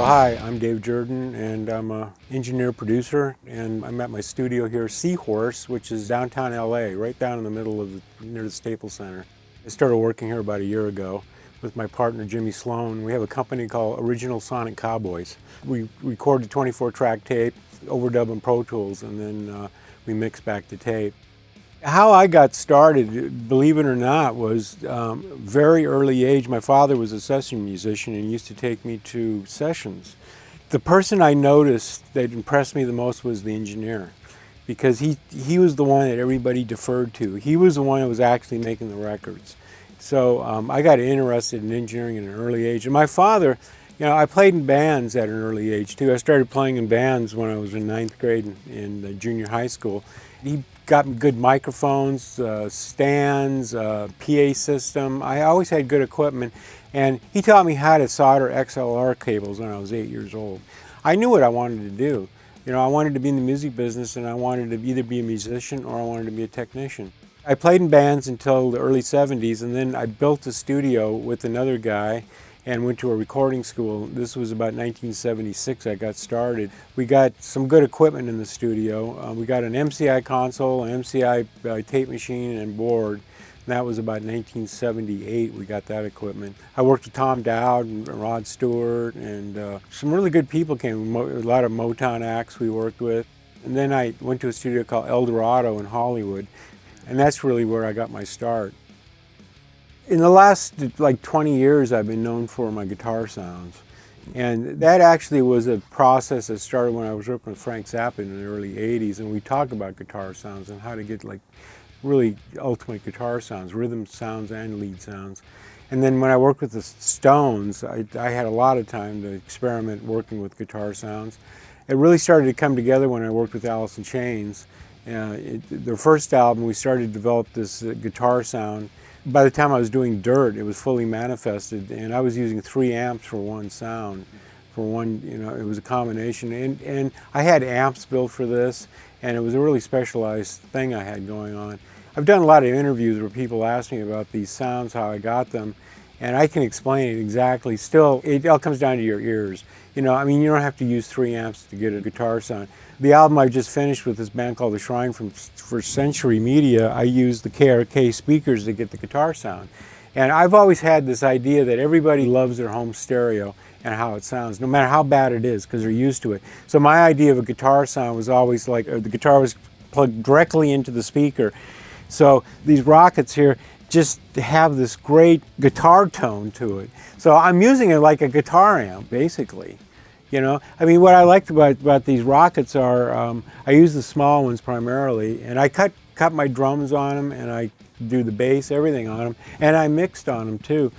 Well, hi, I'm Dave Jerden, and I'm an engineer-producer, and I'm at my studio here, Seahorse, which is downtown LA, right down in the middle of near the Staples Center. I started working here about a year ago with my partner, Jimmy Sloan. We have a company called Original Sonic Cowboys. We record the 24-track tape, overdub in Pro Tools, and then we mix back the tape. How I got started, believe it or not, was very early age. My father was a session musician and used to take me to sessions. The person I noticed that impressed me the most was the engineer, because he was the one that everybody deferred to. He was the one that was actually making the records. So I got interested in engineering at an early age. And my father, I played in bands at an early age too. I started playing in bands when I was in 9th grade in junior high school. He got me good microphones, stands, PA system. I always had good equipment, and he taught me how to solder XLR cables when I was 8 years old. I knew what I wanted to do. I wanted to be in the music business, and I wanted to either be a musician or I wanted to be a technician. I played in bands until the early 70s, and then I built a studio with another guy and went to a recording school. This was about 1976 I got started. We got some good equipment in the studio. We got an MCI console, an MCI tape machine and board. And that was about 1978 we got that equipment. I worked with Tom Dowd and Rod Stewart, and some really good people came, a lot of Motown acts we worked with. And then I went to a studio called El Dorado in Hollywood, and that's really where I got my start. In the last 20 years, I've been known for my guitar sounds. And that actually was a process that started when I was working with Frank Zappa in the early 80s, and we talked about guitar sounds and how to get really ultimate guitar sounds, rhythm sounds and lead sounds. And then when I worked with the Stones, I had a lot of time to experiment working with guitar sounds. It really started to come together when I worked with Alice in Chains. Their first album, we started to develop this guitar sound. By the time I was doing Dirt, it was fully manifested, and I was using 3 amps for one sound. It was a combination. And I had amps built for this, and it was a really specialized thing I had going on. I've done a lot of interviews where people ask me about these sounds, how I got them, and I can explain it exactly. Still, it all comes down to your ears. You don't have to use 3 amps to get a guitar sound. The album I just finished with this band called The Shrine for Century Media, I used the KRK speakers to get the guitar sound. And I've always had this idea that everybody loves their home stereo and how it sounds, no matter how bad it is, because they're used to it. So my idea of a guitar sound was always the guitar was plugged directly into the speaker. So these Rockets here just have this great guitar tone to it. So I'm using it like a guitar amp, basically. What I liked about these Rockets are, I use the small ones primarily, and I cut my drums on them, and I do the bass, everything on them, and I mixed on them too.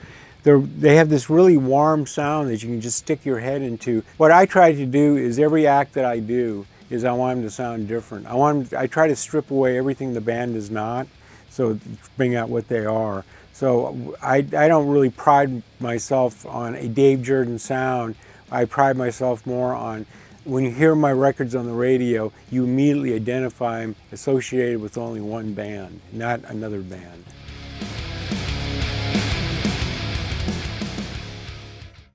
They have this really warm sound that you can just stick your head into. What I try to do is every act that I do is I want them to sound different. I try to strip away everything the band is not, so bring out what they are. So I don't really pride myself on a Dave Jerden sound. I pride myself more on, when you hear my records on the radio, you immediately identify them associated with only one band, not another band.